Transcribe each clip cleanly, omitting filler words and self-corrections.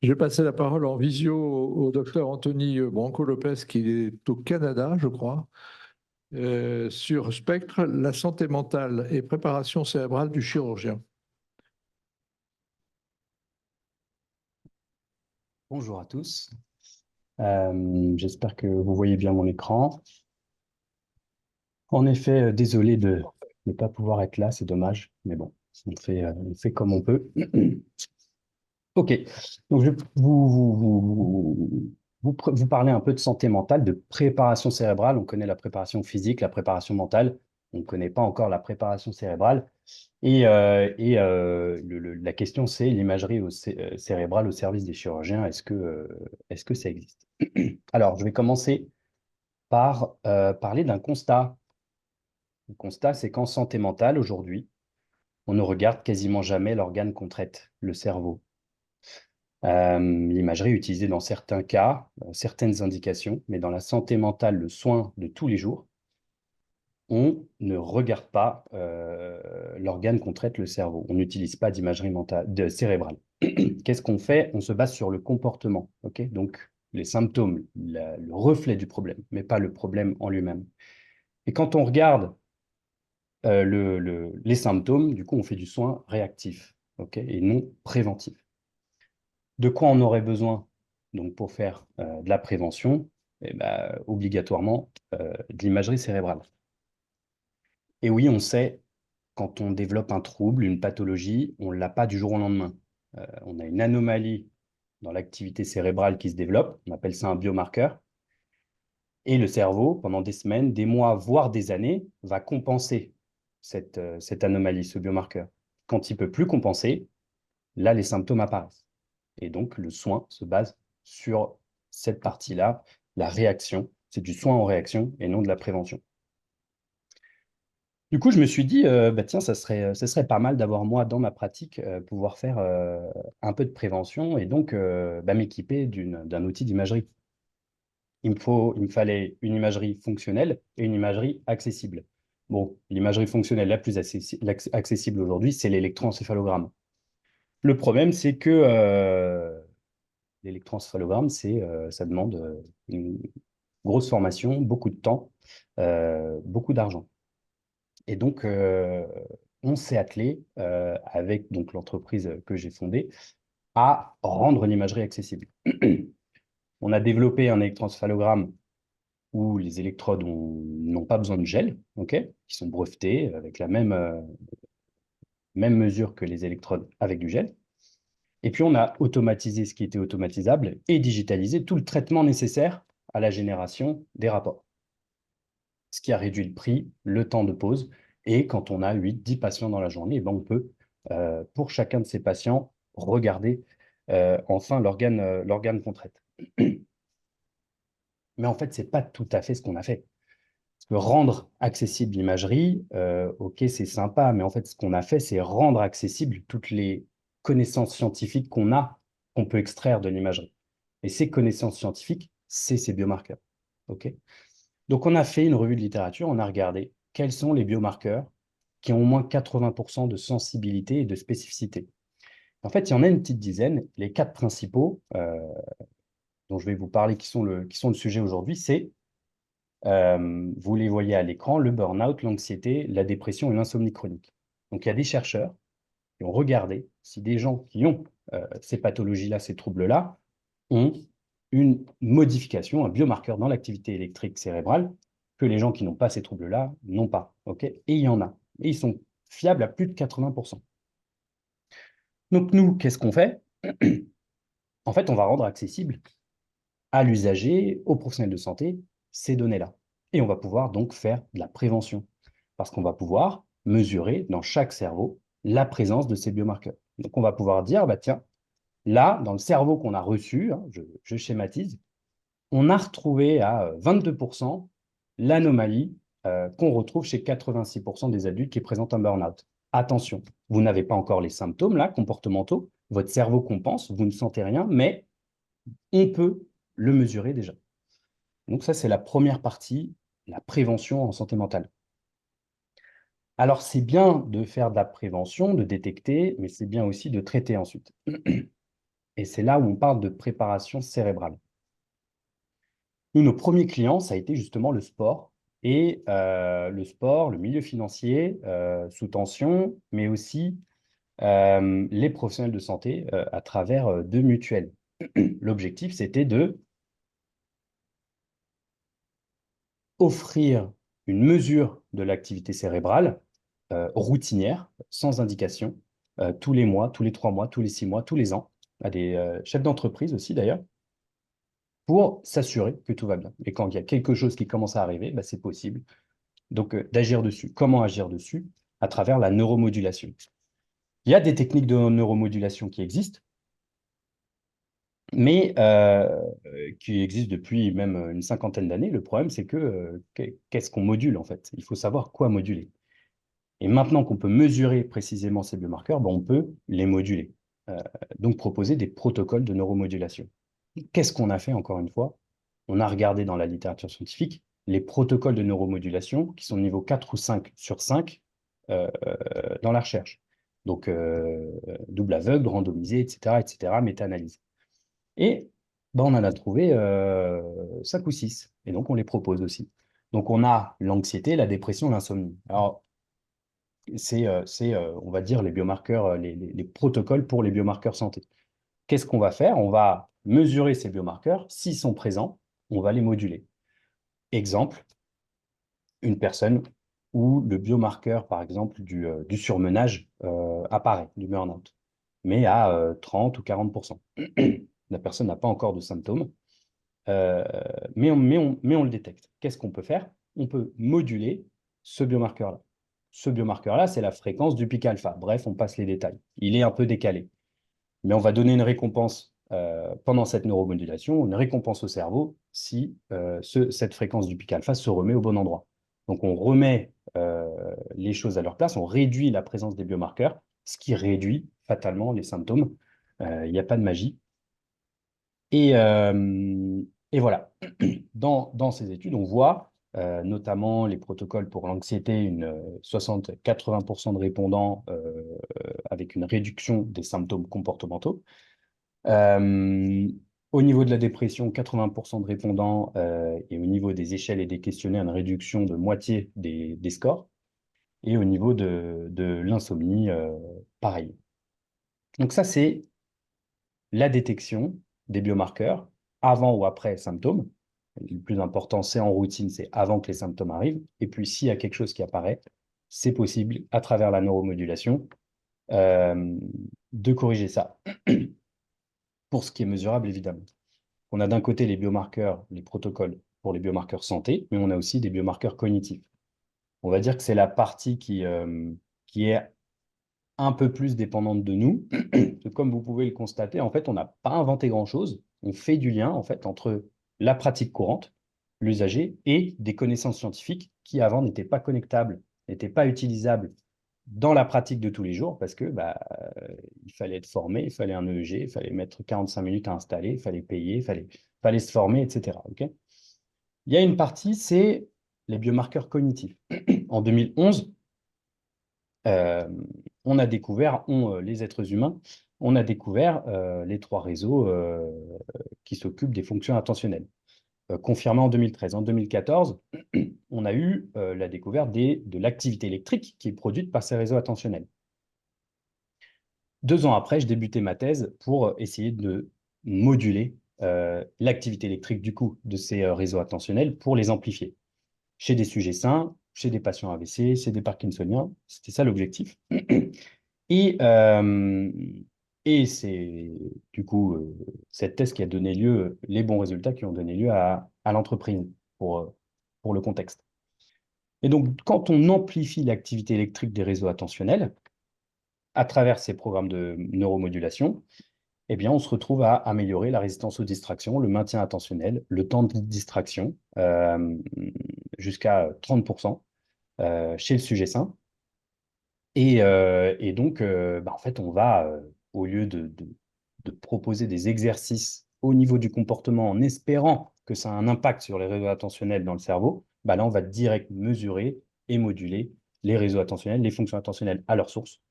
Je vais passer la parole en visio au docteur Anthony Branco-Lopez, qui est au Canada, je crois, sur Spectre, la santé mentale et préparation cérébrale du chirurgien. Bonjour à tous. J'espère que vous voyez bien mon écran. En effet, désolé de ne pas pouvoir être là, c'est dommage, mais bon, on fait comme on peut. Ok, donc je vais vous parler un peu de santé mentale, de préparation cérébrale. On connaît la préparation physique, la préparation mentale. On ne connaît pas encore la préparation cérébrale. La question, c'est l'imagerie cérébrale au service des chirurgiens. Est-ce que ça existe? Alors, je vais commencer par parler d'un constat. Le constat, c'est qu'en santé mentale, aujourd'hui, on ne regarde quasiment jamais l'organe qu'on traite, le cerveau. L'imagerie est utilisée dans certains cas, certaines indications, mais dans la santé mentale, le soin de tous les jours, on ne regarde pas l'organe qu'on traite, le cerveau. On n'utilise pas d'imagerie cérébrale. Qu'est-ce qu'on fait? On se base sur le comportement. Ok, donc, les symptômes, le reflet du problème, mais pas le problème en lui-même. Et quand on regarde les symptômes, du coup, on fait du soin réactif, ok, et non préventif. De quoi on aurait besoin donc, pour faire de la prévention? Eh ben, obligatoirement de l'imagerie cérébrale. Et oui, on sait, quand on développe un trouble, une pathologie, on ne l'a pas du jour au lendemain. On a une anomalie dans l'activité cérébrale qui se développe, on appelle ça un biomarqueur, et le cerveau, pendant des semaines, des mois, voire des années, va compenser cette anomalie, ce biomarqueur. Quand il ne peut plus compenser, là, les symptômes apparaissent. Et donc, le soin se base sur cette partie-là, la réaction. C'est du soin en réaction et non de la prévention. Du coup, je me suis dit, bah, tiens, ça serait pas mal d'avoir moi, dans ma pratique, pouvoir faire un peu de prévention et donc bah, m'équiper d'un outil d'imagerie. Il me fallait une imagerie fonctionnelle et une imagerie accessible. Bon, l'imagerie fonctionnelle la plus accessible aujourd'hui, c'est l'électroencéphalogramme. Le problème, c'est que l'électroencéphalogramme, ça demande une grosse formation, beaucoup de temps, beaucoup d'argent. Et donc, on s'est attelé avec donc l'entreprise que j'ai fondée à rendre l'imagerie accessible. On a développé un électroencéphalogramme où les électrodes n'ont pas besoin de gel, ok, qui sont brevetés avec la même mesure que les électrodes avec du gel. Et puis, on a automatisé ce qui était automatisable et digitalisé tout le traitement nécessaire à la génération des rapports. Ce qui a réduit le prix, le temps de pause. Et quand on a 8, 10 patients dans la journée, eh ben, on peut, pour chacun de ces patients, regarder enfin l'organe qu'on traite. Mais en fait, ce n'est pas tout à fait ce qu'on a fait. Parce que rendre accessible l'imagerie, ok, c'est sympa, mais en fait, ce qu'on a fait, c'est rendre accessible toutes les connaissances scientifiques qu'on peut extraire de l'imagerie. Et ces connaissances scientifiques, c'est ces biomarqueurs. Ok. Donc, on a fait une revue de littérature, on a regardé quels sont les biomarqueurs qui ont au moins 80% de sensibilité et de spécificité. En fait, il y en a une petite dizaine. Les quatre principaux dont je vais vous parler, qui sont le sujet aujourd'hui, c'est vous les voyez à l'écran, le burn-out, l'anxiété, la dépression et l'insomnie chronique. Donc, il y a des chercheurs qui ont regardé si des gens qui ont ces pathologies-là, ces troubles-là, ont une modification, un biomarqueur dans l'activité électrique cérébrale que les gens qui n'ont pas ces troubles-là n'ont pas. Ok, et il y en a. Et ils sont fiables à plus de 80%. Donc, nous, qu'est-ce qu'on fait? En fait, on va rendre accessible à l'usager, aux professionnels de santé, ces données-là. Et on va pouvoir donc faire de la prévention, parce qu'on va pouvoir mesurer dans chaque cerveau la présence de ces biomarqueurs. Donc on va pouvoir dire, bah tiens, là, dans le cerveau qu'on a reçu, hein, je schématise, on a retrouvé à 22% l'anomalie qu'on retrouve chez 86% des adultes qui présentent un burn-out. Attention, vous n'avez pas encore les symptômes là, comportementaux, votre cerveau compense, vous ne sentez rien, mais on peut le mesurer déjà. Donc ça, c'est la première partie, la prévention en santé mentale. Alors, c'est bien de faire de la prévention, de détecter, mais c'est bien aussi de traiter ensuite. Et c'est là où on parle de préparation cérébrale. Nous, nos premiers clients, ça a été justement le sport. Et le sport, le milieu financier sous tension, mais aussi les professionnels de santé à travers deux mutuelles. L'objectif, c'était de offrir une mesure de l'activité cérébrale routinière, sans indication, tous les mois, tous les 3 mois, tous les 6 mois, tous les ans, à des chefs d'entreprise aussi d'ailleurs, pour s'assurer que tout va bien. Et quand il y a quelque chose qui commence à arriver, bah, c'est possible donc d'agir dessus. Comment agir dessus? À travers la neuromodulation. Il y a des techniques de neuromodulation qui existent, mais qui existent depuis même une cinquantaine d'années. Le problème, c'est que qu'est-ce qu'on module en fait? Il faut savoir quoi moduler. Et maintenant qu'on peut mesurer précisément ces biomarqueurs, ben, on peut les moduler. Donc proposer des protocoles de neuromodulation. Qu'est-ce qu'on a fait encore une fois? On a regardé dans la littérature scientifique les protocoles de neuromodulation qui sont niveau 4 ou 5 sur 5 dans la recherche. Donc double aveugle, randomisé, etc., etc., méta-analyse. Et ben, on en a trouvé 5 ou 6. Et donc, on les propose aussi. Donc, on a l'anxiété, la dépression, l'insomnie. Alors, on va dire, les biomarqueurs, les protocoles pour les biomarqueurs santé. Qu'est-ce qu'on va faire? On va mesurer ces biomarqueurs. S'ils sont présents, on va les moduler. Exemple, une personne où le biomarqueur, par exemple, du surmenage apparaît, du burn-out, mais à 30 ou 40%. La personne n'a pas encore de symptômes, euh, mais on le détecte. Qu'est-ce qu'on peut faire? On peut moduler ce biomarqueur-là. Ce biomarqueur-là, c'est la fréquence du pic alpha. Bref, on passe les détails. Il est un peu décalé. Mais on va donner une récompense pendant cette neuromodulation, une récompense au cerveau si cette fréquence du pic alpha se remet au bon endroit. Donc on remet les choses à leur place, on réduit la présence des biomarqueurs, ce qui réduit fatalement les symptômes. Il n'y a pas de magie. Et voilà, dans ces études, on voit notamment les protocoles pour l'anxiété, une 60-80% de répondants avec une réduction des symptômes comportementaux. Euh, Au niveau de la dépression, 80% de répondants et au niveau des échelles et des questionnaires, une réduction de moitié des scores. Et au niveau de l'insomnie, pareil. Donc ça, c'est la détection des biomarqueurs avant ou après symptômes. Le plus important, c'est en routine, c'est avant que les symptômes arrivent. Et puis, s'il y a quelque chose qui apparaît, c'est possible, à travers la neuromodulation, euh, de corriger ça. Pour ce qui est mesurable, évidemment. On a d'un côté les biomarqueurs, les protocoles pour les biomarqueurs santé, mais on a aussi des biomarqueurs cognitifs. On va dire que c'est la partie qui est un peu plus dépendante de nous. Comme vous pouvez le constater, en fait, on n'a pas inventé grand-chose. On fait du lien, en fait, entre la pratique courante, l'usager, et des connaissances scientifiques qui, avant, n'étaient pas connectables, n'étaient pas utilisables dans la pratique de tous les jours parce que il fallait être formé, il fallait un EEG, il fallait mettre 45 minutes à installer, il fallait payer, il fallait se former, etc. Ok. Il y a une partie, c'est les biomarqueurs cognitifs. En 2011, euh, on a découvert, les êtres humains, on a découvert les trois réseaux qui s'occupent des fonctions attentionnelles, confirmé en 2013. En 2014, on a eu la découverte de l'activité électrique qui est produite par ces réseaux attentionnels. 2 ans après, je débutais ma thèse pour essayer de moduler l'activité électrique du coup de ces réseaux attentionnels pour les amplifier. Chez des sujets sains, chez des patients AVC, chez des Parkinsoniens, c'était ça l'objectif. Et, euh, et c'est du coup cette thèse qui a donné lieu, les bons résultats qui ont donné lieu à l'entreprise pour le contexte. Et donc, quand on amplifie l'activité électrique des réseaux attentionnels à travers ces programmes de neuromodulation, eh bien, on se retrouve à améliorer la résistance aux distractions, le maintien attentionnel, le temps de distraction, jusqu'à 30% chez le sujet sain. Et donc, en fait, on va, au lieu de proposer des exercices au niveau du comportement en espérant que ça a un impact sur les réseaux attentionnels dans le cerveau, là, on va direct mesurer et moduler les réseaux attentionnels, les fonctions attentionnelles à leur source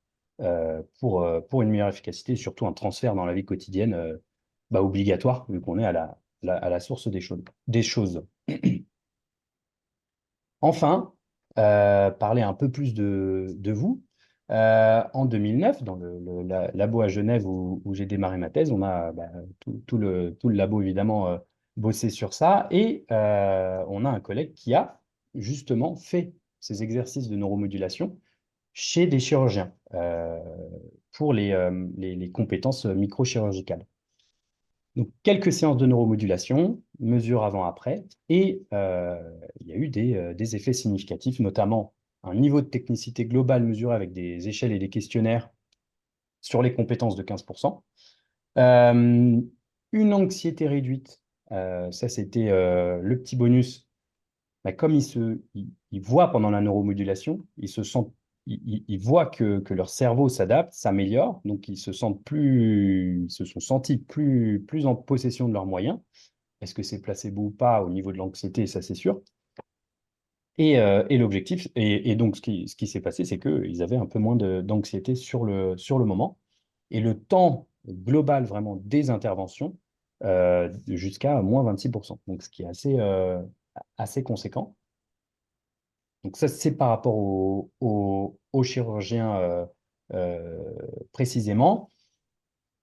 pour une meilleure efficacité et surtout un transfert dans la vie quotidienne obligatoire, vu qu'on est à la source des choses. Enfin, parler un peu plus de vous. En 2009, dans le labo à Genève où j'ai démarré ma thèse, on a tout le labo évidemment bossé sur ça et on a un collègue qui a justement fait ces exercices de neuromodulation chez des chirurgiens pour les compétences microchirurgicales. Donc, quelques séances de neuromodulation, mesures avant-après, et il y a eu des effets significatifs, notamment un niveau de technicité globale mesuré avec des échelles et des questionnaires sur les compétences de 15%. Une anxiété réduite, ça c'était le petit bonus. Comme ils voient pendant la neuromodulation, ils voient que leur cerveau s'adapte, s'améliore, donc ils se sont sentis plus en possession de leurs moyens. Est-ce que c'est placebo ou pas au niveau de l'anxiété, ça c'est sûr. Et l'objectif, et donc ce qui s'est passé, c'est qu'ils avaient un peu moins d'anxiété sur le moment. Et le temps global vraiment des interventions, jusqu'à moins 26%. Donc ce qui est assez conséquent. Donc ça, c'est par rapport aux chirurgiens précisément.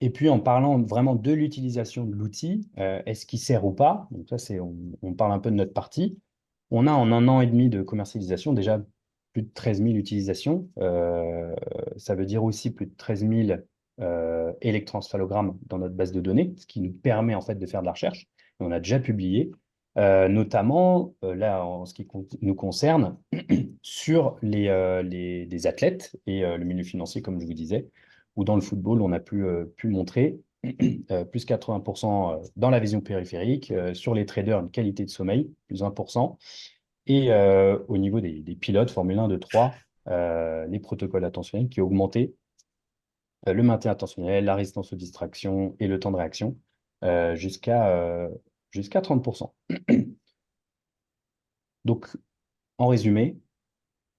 Et puis en parlant vraiment de l'utilisation de l'outil, est-ce qu'il sert ou pas? Donc ça, on parle un peu de notre partie. On a en 1 an et demi de commercialisation déjà plus de 13 000 utilisations. Ça veut dire aussi plus de 13 000 électroencéphalogrammes dans notre base de données, ce qui nous permet en fait de faire de la recherche. Et on a déjà publié, notamment là en ce qui nous concerne, sur les athlètes et le milieu financier, comme je vous disais, où dans le football, on a pu montrer plus 80% dans la vision périphérique, sur les traders, une qualité de sommeil, plus 1%, et au niveau des pilotes, Formule 1, 2, 3, les protocoles attentionnels qui ont augmenté le maintien attentionnel, la résistance aux distractions et le temps de réaction jusqu'à 30%. Donc, en résumé,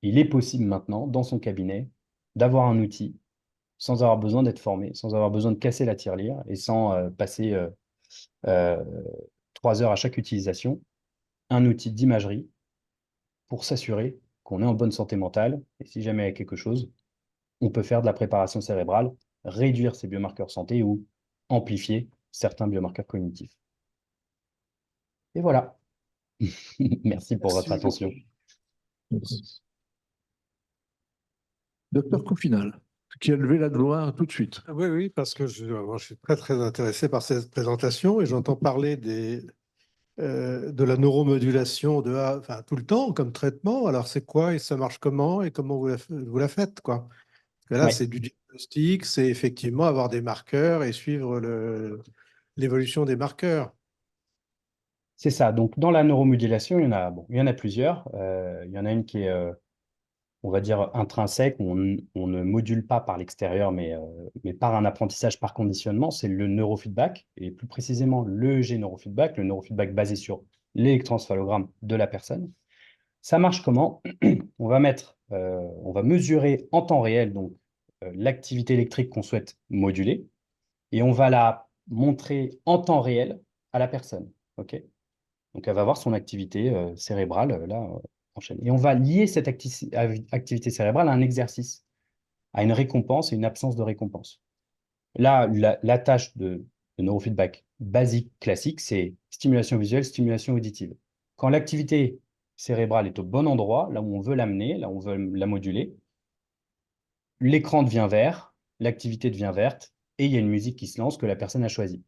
il est possible maintenant, dans son cabinet, d'avoir un outil sans avoir besoin d'être formé, sans avoir besoin de casser la tirelire et sans passer euh, 3 heures à chaque utilisation, un outil d'imagerie pour s'assurer qu'on est en bonne santé mentale. Et si jamais il y a quelque chose, on peut faire de la préparation cérébrale, réduire ses biomarqueurs santé ou amplifier certains biomarqueurs cognitifs. Et voilà. Merci pour votre Merci beaucoup. attention. Merci. Docteur Couffinal, qui a levé la gloire tout de suite. Oui, oui, parce que moi, je suis très, très intéressé par cette présentation et j'entends parler de la neuromodulation enfin, tout le temps comme traitement. Alors, c'est quoi et ça marche comment et comment vous la faites, quoi? Parce que là, Ouais. c'est du diagnostic, c'est effectivement avoir des marqueurs et suivre l'évolution des marqueurs. C'est ça. Donc, dans la neuromodulation, il y en a plusieurs. Il y en a une qui est on va dire, intrinsèque, on ne module pas par l'extérieur, mais par un apprentissage par conditionnement, c'est le neurofeedback, et plus précisément le G-neurofeedback, le neurofeedback basé sur l'électroencéphalogramme de la personne. Ça marche comment? On va mesurer en temps réel donc l'activité électrique qu'on souhaite moduler, et on va la montrer en temps réel à la personne. Ok. Donc, elle va voir son activité cérébrale, là, enchaîne. Et on va lier cette activité cérébrale à un exercice, à une récompense et une absence de récompense. Là, la tâche de neurofeedback basique, classique, c'est stimulation visuelle, stimulation auditive. Quand l'activité cérébrale est au bon endroit, là où on veut l'amener, là où on veut la moduler, l'écran devient vert, l'activité devient verte, et il y a une musique qui se lance que la personne a choisie.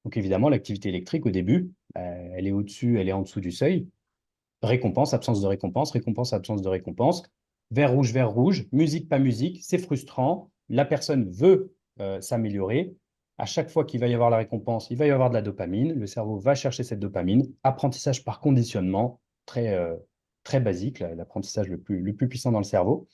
Donc évidemment, l'activité électrique, au début, elle est au-dessus, elle est en dessous du seuil. Récompense, absence de récompense, récompense, absence de récompense. Vert, rouge, musique, pas musique, c'est frustrant. La personne veut s'améliorer. À chaque fois qu'il va y avoir la récompense, il va y avoir de la dopamine. Le cerveau va chercher cette dopamine. Apprentissage par conditionnement, très basique, l'apprentissage le plus puissant dans le cerveau.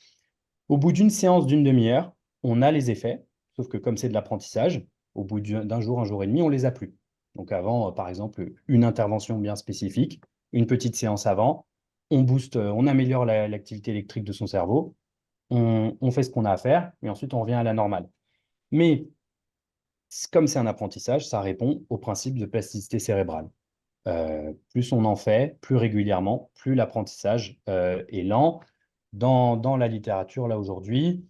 Au bout d'une séance d'une demi-heure, on a les effets, sauf que comme c'est de l'apprentissage, au bout d'un jour, un jour et demi, on les a plus. Donc avant, par exemple, une intervention bien spécifique, une petite séance avant, on booste, on améliore l'activité électrique de son cerveau. on fait ce qu'on a à faire, et ensuite on revient à la normale. Mais comme c'est un apprentissage, ça répond au principe de plasticité cérébrale. Plus on en fait, plus régulièrement, plus l'apprentissage est lent. Dans la littérature, là aujourd'hui,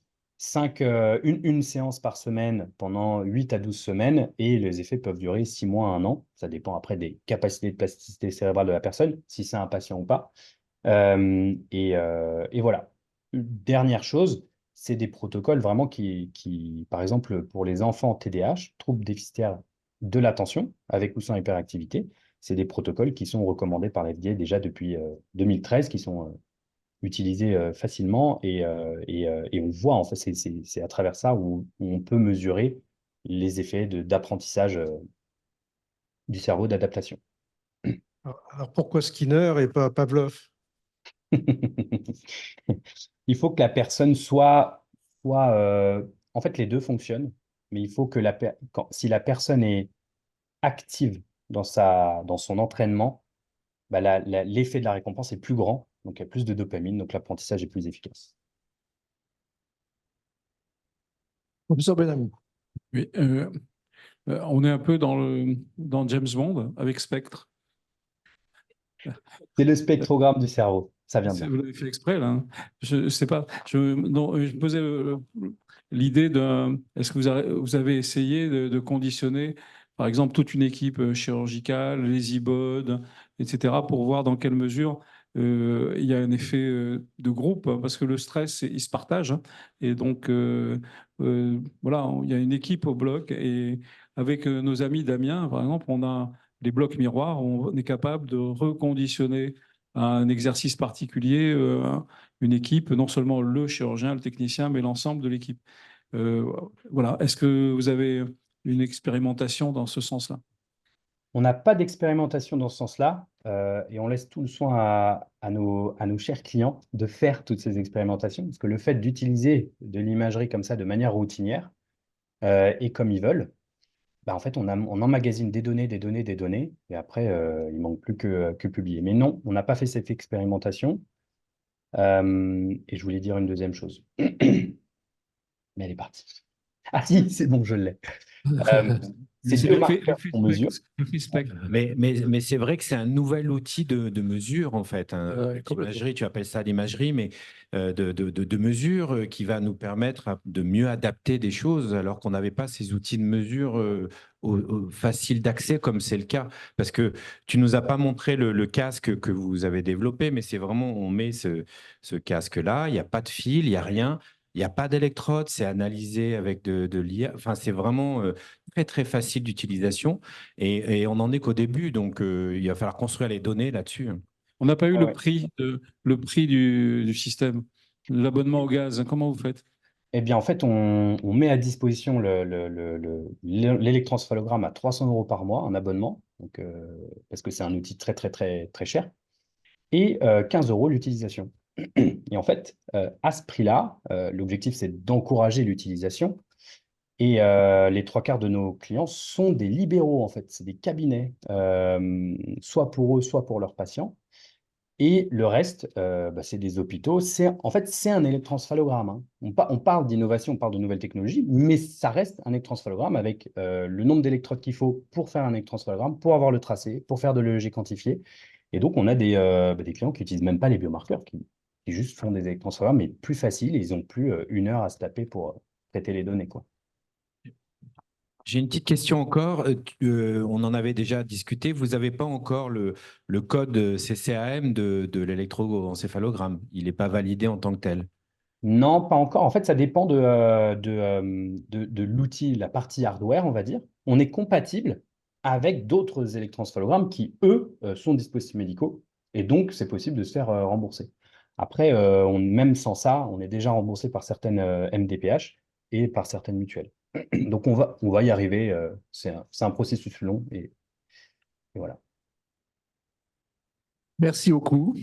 une séance par semaine pendant 8 à 12 semaines, et les effets peuvent durer 6 mois à 1 an. Ça dépend après des capacités de plasticité cérébrale de la personne, si c'est un patient ou pas. Et voilà. Dernière chose, c'est des protocoles vraiment par exemple, pour les enfants TDAH, troubles déficitaires de l'attention, avec ou sans hyperactivité, c'est des protocoles qui sont recommandés par l'FDA déjà depuis 2013, qui sont utilisés facilement et on voit, en fait, c'est à travers ça où on peut mesurer les effets d'apprentissage du cerveau d'adaptation. Alors pourquoi Skinner et pas Pavlov? Il faut que la personne en fait, les deux fonctionnent, mais il faut que si la personne est active dans son entraînement, bah, l'effet de la récompense est plus grand, donc il y a plus de dopamine, donc l'apprentissage est plus efficace. Professeur Benamou. Oui, on est un peu dans James Bond avec Spectre. C'est le spectrogramme du cerveau, ça vient de là. Vous l'avez fait exprès, là. Hein. Je ne sais pas. Je me posais l'idée de... Est-ce que vous avez essayé de conditionner, par exemple, toute une équipe chirurgicale, les iBods, etc., pour voir dans quelle mesure il y a un effet de groupe, hein, parce que le stress, il se partage. Hein, et donc, voilà, il y a une équipe au bloc. Et avec nos amis d'Amiens, par exemple, on a les blocs miroirs, on est capable de reconditionner un exercice particulier, une équipe, non seulement le chirurgien, le technicien, mais l'ensemble de l'équipe. Voilà. Est-ce que vous avez une expérimentation dans ce sens-là? On n'a pas d'expérimentation dans ce sens-là et on laisse tout le soin à nos chers clients de faire toutes ces expérimentations, parce que le fait d'utiliser de l'imagerie comme ça de manière routinière et comme ils veulent, bah, en fait, on emmagasine des données, des données, des données, et après, il ne manque plus que publier. Mais non, on n'a pas fait cette expérimentation. Et je voulais dire une deuxième chose. Mais elle est partie. Ah si, c'est bon, je l'ai. C'est deux marqueurs qu'on mesure. Mais c'est vrai que c'est un nouvel outil de mesure, en fait. L'imagerie, tu appelles ça l'imagerie, mais de mesure qui va nous permettre de mieux adapter des choses alors qu'on n'avait pas ces outils de mesure faciles d'accès comme c'est le cas. Parce que tu nous as pas montré le casque que vous avez développé, mais c'est vraiment, on met ce casque-là, il n'y a pas de fil, il n'y a rien. Il n'y a pas d'électrode, c'est analysé avec de l'IA. Enfin, c'est vraiment très, très facile d'utilisation. Et on n'en est qu'au début, donc il va falloir construire les données là-dessus. On n'a pas eu Ouais. le prix du système, l'abonnement au gaz. Comment vous faites? Eh bien, en fait, on met à disposition l'électroencéphalogramme à 300 € par mois, un abonnement, donc, parce que c'est un outil très, très, très, très cher, et 15 € l'utilisation. Et en fait, à ce prix-là, l'objectif, c'est d'encourager l'utilisation. Et les trois quarts de nos clients sont des libéraux, en fait. C'est des cabinets, soit pour eux, soit pour leurs patients. Et le reste, bah, c'est des hôpitaux. En fait, c'est un électroencéphalogramme. Hein. On parle d'innovation, on parle de nouvelles technologies, mais ça reste un électroencéphalogramme avec le nombre d'électrodes qu'il faut pour faire un électroencéphalogramme, pour avoir le tracé, pour faire de l'EEG quantifié. Et donc, on a des clients qui n'utilisent même pas les biomarqueurs, qui juste font des électroencéphalogrammes, mais plus faciles. Et ils n'ont plus 1 heure à se taper pour traiter les données, quoi. J'ai une petite question encore. On en avait déjà discuté. Vous n'avez pas encore le code CCAM de l'électroencéphalogramme. Il n'est pas validé en tant que tel. Non, pas encore. En fait, ça dépend de l'outil, la partie hardware, on va dire. On est compatible avec d'autres électroencéphalogrammes qui, eux, sont dispositifs médicaux. Et donc, c'est possible de se faire rembourser. Après, même sans ça, on est déjà remboursé par certaines MDPH et par certaines mutuelles. Donc, on va y arriver. C'est un processus long et voilà. Merci beaucoup.